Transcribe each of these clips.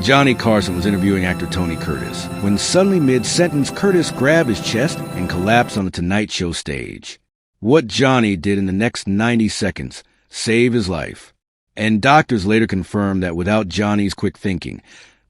Johnny Carson was interviewing actor Tony Curtis when suddenly mid-sentence Curtis grabbed his chest and collapsed on the Tonight Show stage. What Johnny did in the next 90 seconds saved his life. And doctors later confirmed that without Johnny's quick thinking,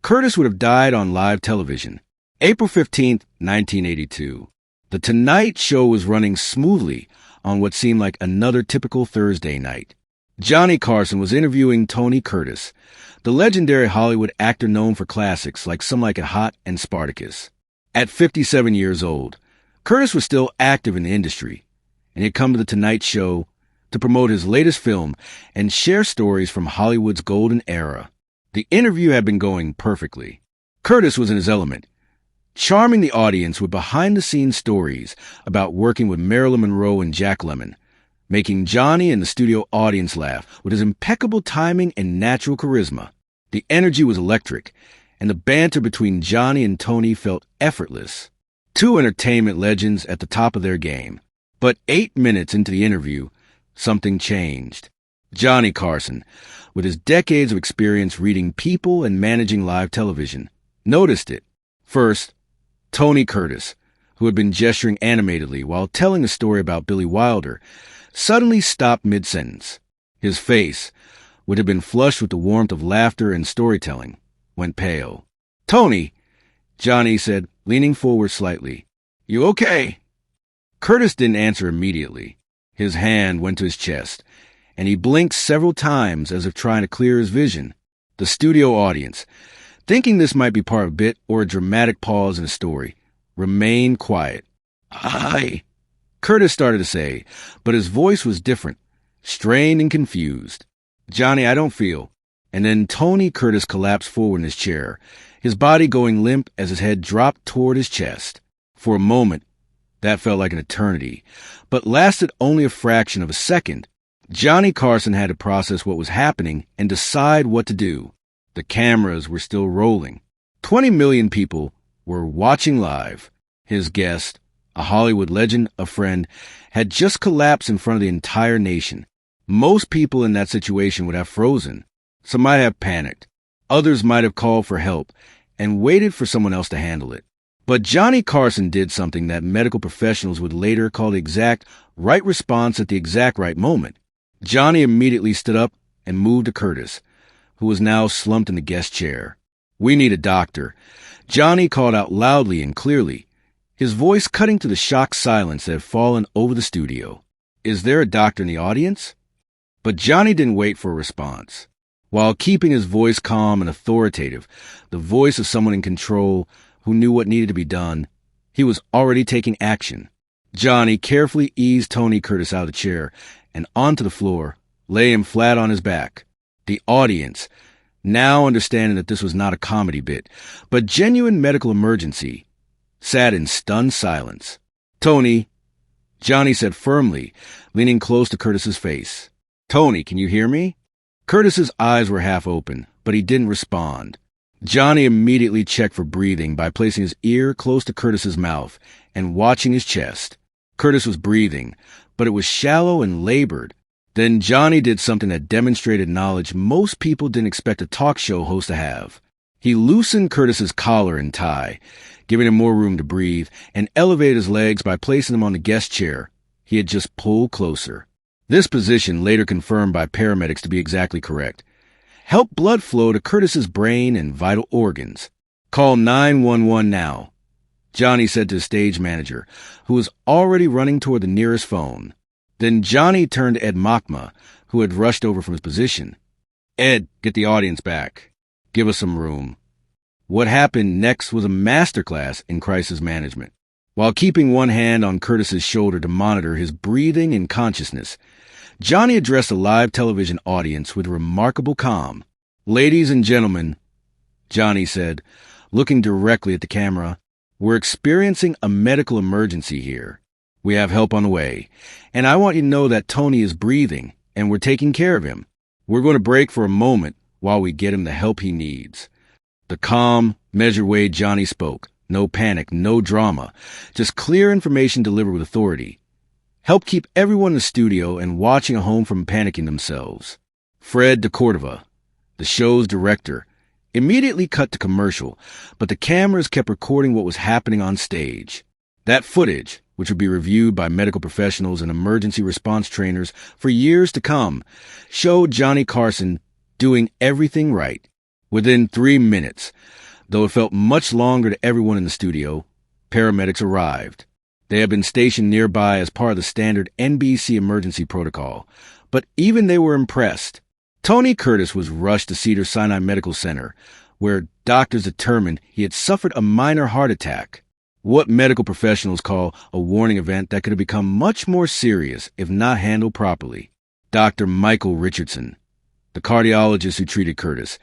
Curtis would have died on live television. April 15, 1982. The Tonight Show was running smoothly on what seemed like another typical Thursday night. Johnny Carson was interviewing Tony Curtis, the legendary Hollywood actor known for classics like Some Like It Hot and Spartacus. At 57 years old, Curtis was still active in the industry, and he'd come to the Tonight Show to promote his latest film and share stories from Hollywood's golden era. The interview had been going perfectly. Curtis was in his element, charming the audience with behind-the-scenes stories about working with Marilyn Monroe and Jack Lemmon, making Johnny and the studio audience laugh with his impeccable timing and natural charisma. The energy was electric, and the banter between Johnny and Tony felt effortless. Two entertainment legends at the top of their game. But 8 minutes into the interview, something changed. Johnny Carson, with his decades of experience reading people and managing live television, noticed it. First, Tony Curtis, who had been gesturing animatedly while telling a story about Billy Wilder, suddenly stopped mid-sentence. His face, which had been flushed with the warmth of laughter and storytelling, went pale. "Tony," Johnny said, leaning forward slightly. "You okay?" Curtis didn't answer immediately. His hand went to his chest, and he blinked several times as if trying to clear his vision. The studio audience, thinking this might be part of a bit or a dramatic pause in a story, remained quiet. "I," Curtis started to say, but his voice was different, strained and confused. "Johnny, I don't feel." And then Tony Curtis collapsed forward in his chair, his body going limp as his head dropped toward his chest. For a moment, that felt like an eternity, but lasted only a fraction of a second. Johnny Carson had to process what was happening and decide what to do. The cameras were still rolling. 20 million people were watching live. His guest, a Hollywood legend, a friend, had just collapsed in front of the entire nation. Most people in that situation would have frozen. Some might have panicked. Others might have called for help and waited for someone else to handle it. But Johnny Carson did something that medical professionals would later call the exact right response at the exact right moment. Johnny immediately stood up and moved to Curtis, who was now slumped in the guest chair. "We need a doctor," Johnny called out loudly and clearly, his voice cutting to the shocked silence that had fallen over the studio. "Is there a doctor in the audience?" But Johnny didn't wait for a response. While keeping his voice calm and authoritative, the voice of someone in control who knew what needed to be done, he was already taking action. Johnny carefully eased Tony Curtis out of the chair and onto the floor, lay him flat on his back. The audience, now understanding that this was not a comedy bit, but genuine medical emergency, sat in stunned silence. "Tony," Johnny said firmly, leaning close to Curtis's face. "Tony, can you hear me?" Curtis's eyes were half open, but he didn't respond. Johnny immediately checked for breathing by placing his ear close to Curtis's mouth and watching his chest. Curtis was breathing, but it was shallow and labored. Then Johnny did something that demonstrated knowledge most people didn't expect a talk show host to have. He loosened Curtis's collar and tie, giving him more room to breathe, and elevated his legs by placing them on the guest chair he had just pulled closer. This position, later confirmed by paramedics to be exactly correct, helped blood flow to Curtis's brain and vital organs. "Call 911 now," Johnny said to the stage manager, who was already running toward the nearest phone. Then Johnny turned to Ed Machma, who had rushed over from his position. "Ed, get the audience back. Give us some room." What happened next was a masterclass in crisis management. While keeping one hand on Curtis's shoulder to monitor his breathing and consciousness, Johnny addressed a live television audience with remarkable calm. "Ladies and gentlemen," Johnny said, looking directly at the camera, "we're experiencing a medical emergency here. We have help on the way, and I want you to know that Tony is breathing, and we're taking care of him. We're going to break for a moment while we get him the help he needs." The calm, measured way Johnny spoke, no panic, no drama, just clear information delivered with authority, helped keep everyone in the studio and watching at home from panicking themselves. Fred de Cordova, the show's director, Immediately cut to commercial, but the cameras kept recording what was happening on stage. That footage, which would be reviewed by medical professionals and emergency response trainers for years to come, showed Johnny Carson doing everything right. Within 3 minutes, though it felt much longer to everyone in the studio, paramedics arrived. They had been stationed nearby as part of the standard NBC emergency protocol, but even they were impressed. Tony Curtis was rushed to Cedars-Sinai Medical Center, where doctors determined he had suffered a minor heart attack, what medical professionals call a warning event that could have become much more serious if not handled properly. Dr. Michael Richardson, the cardiologist who treated Curtis,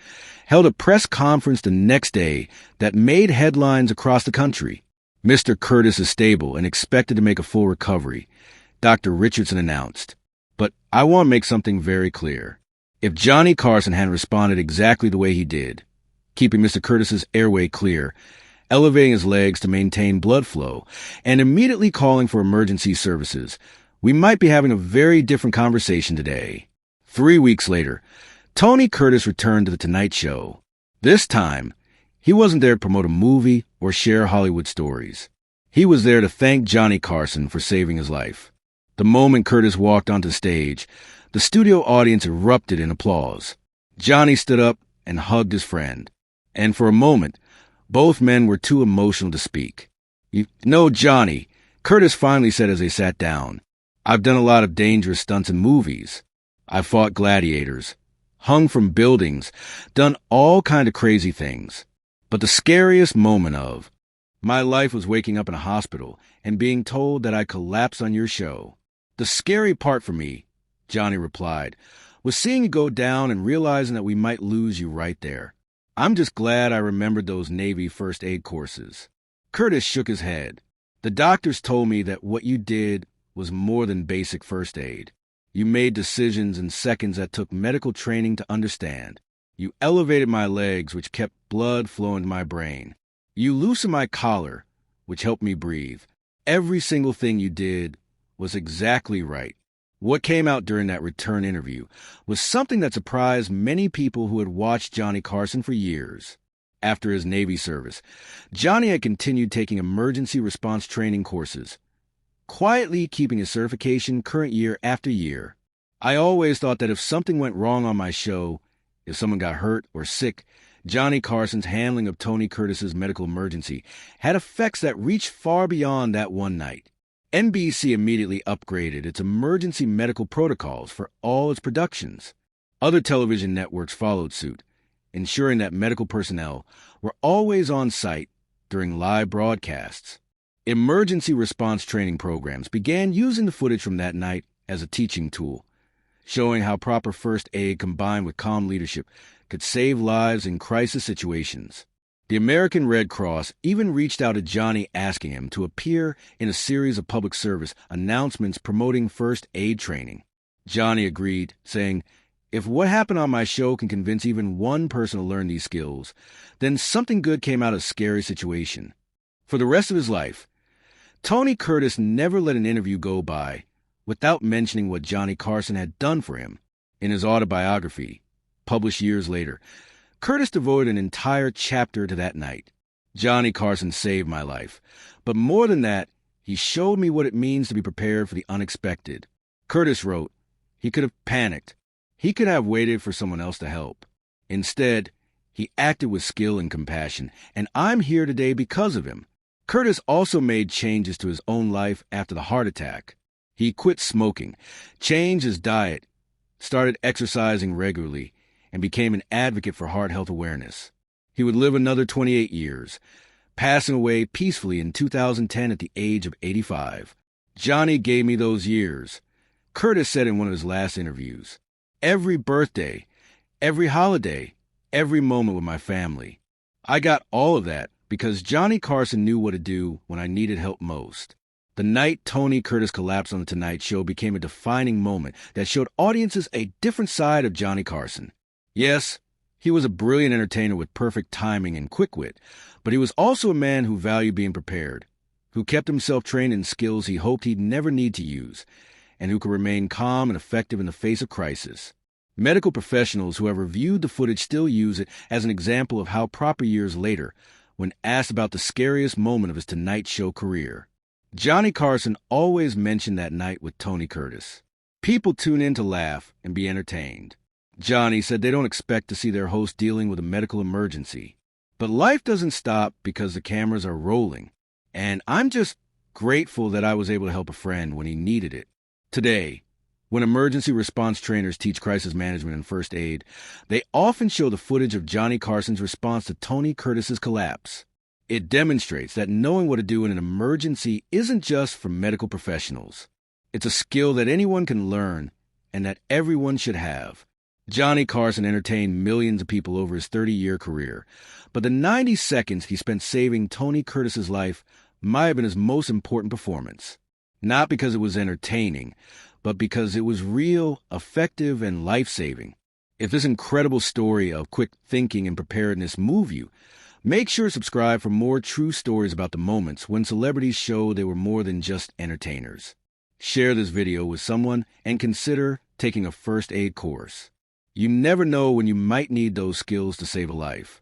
held a press conference the next day that made headlines across the country. Mr. Curtis is stable and expected to make a full recovery, Dr. Richardson announced. But I want to make something very clear. If Johnny Carson hadn't responded exactly the way he did, keeping Mr. Curtis's airway clear, elevating his legs to maintain blood flow, and immediately calling for emergency services, we might be having a very different conversation today. 3 weeks later, Tony Curtis returned to The Tonight Show. This time, he wasn't there to promote a movie or share Hollywood stories. He was there to thank Johnny Carson for saving his life. The moment Curtis walked onto stage, the studio audience erupted in applause. Johnny stood up and hugged his friend. And for a moment, both men were too emotional to speak. "You know, Johnny," Curtis finally said as they sat down, "I've done a lot of dangerous stunts in movies. I've fought gladiators, hung from buildings, done all kind of crazy things. But the scariest moment of my life was waking up in a hospital and being told that I collapsed on your show. The scary part for me," Johnny replied, "was seeing you go down and realizing that we might lose you right there. I'm just glad I remembered those Navy first aid courses." Curtis shook his head. "The doctors told me that what you did was more than basic first aid. You made decisions in seconds that took medical training to understand. You elevated my legs, which kept blood flowing to my brain. You loosened my collar, which helped me breathe. Every single thing you did was exactly right." What came out during that return interview was something that surprised many people who had watched Johnny Carson for years. After his Navy service, Johnny had continued taking emergency response training courses, quietly keeping his certification current year after year. "I always thought that if something went wrong on my show, if someone got hurt or sick, Johnny Carson's handling of Tony Curtis's medical emergency had effects that reached far beyond that one night." NBC immediately upgraded its emergency medical protocols for all its productions. Other television networks followed suit, ensuring that medical personnel were always on site during live broadcasts. Emergency response training programs began using the footage from that night as a teaching tool, showing how proper first aid combined with calm leadership could save lives in crisis situations. The American Red Cross even reached out to Johnny asking him to appear in a series of public service announcements promoting first aid training. Johnny agreed, saying, "If what happened on my show can convince even one person to learn these skills, then something good came out of a scary situation." For the rest of his life, Tony Curtis never let an interview go by without mentioning what Johnny Carson had done for him. In his autobiography, published years later, Curtis devoted an entire chapter to that night. "Johnny Carson saved my life, but more than that, he showed me what it means to be prepared for the unexpected." Curtis wrote, "He could have panicked. He could have waited for someone else to help. Instead, he acted with skill and compassion, and I'm here today because of him." Curtis also made changes to his own life after the heart attack. He quit smoking, changed his diet, started exercising regularly, and became an advocate for heart health awareness. He would live another 28 years, passing away peacefully in 2010 at the age of 85. "Johnny gave me those years," Curtis said in one of his last interviews. "Every birthday, every holiday, every moment with my family. I got all of that because Johnny Carson knew what to do when I needed help most." The night Tony Curtis collapsed on The Tonight Show became a defining moment that showed audiences a different side of Johnny Carson. Yes, he was a brilliant entertainer with perfect timing and quick wit, but he was also a man who valued being prepared, who kept himself trained in skills he hoped he'd never need to use, and who could remain calm and effective in the face of crisis. Medical professionals who have reviewed the footage still use it as an example of how proper years later, when asked about the scariest moment of his Tonight Show career. Johnny Carson always mentioned that night with Tony Curtis. People tune in to laugh and be entertained. Johnny said they don't expect to see their host dealing with a medical emergency. But life doesn't stop because the cameras are rolling. And I'm just grateful that I was able to help a friend when he needed it. Today, when emergency response trainers teach crisis management and first aid, they often show the footage of Johnny Carson's response to Tony Curtis's collapse. It demonstrates that knowing what to do in an emergency isn't just for medical professionals. It's a skill that anyone can learn and that everyone should have. Johnny Carson entertained millions of people over his 30-year career, but the 90 seconds he spent saving Tony Curtis's life might have been his most important performance. Not because it was entertaining, but because it was real, effective, and life-saving. If this incredible story of quick thinking and preparedness moved you, make sure to subscribe for more true stories about the moments when celebrities show they were more than just entertainers. Share this video with someone and consider taking a first aid course. You never know when you might need those skills to save a life.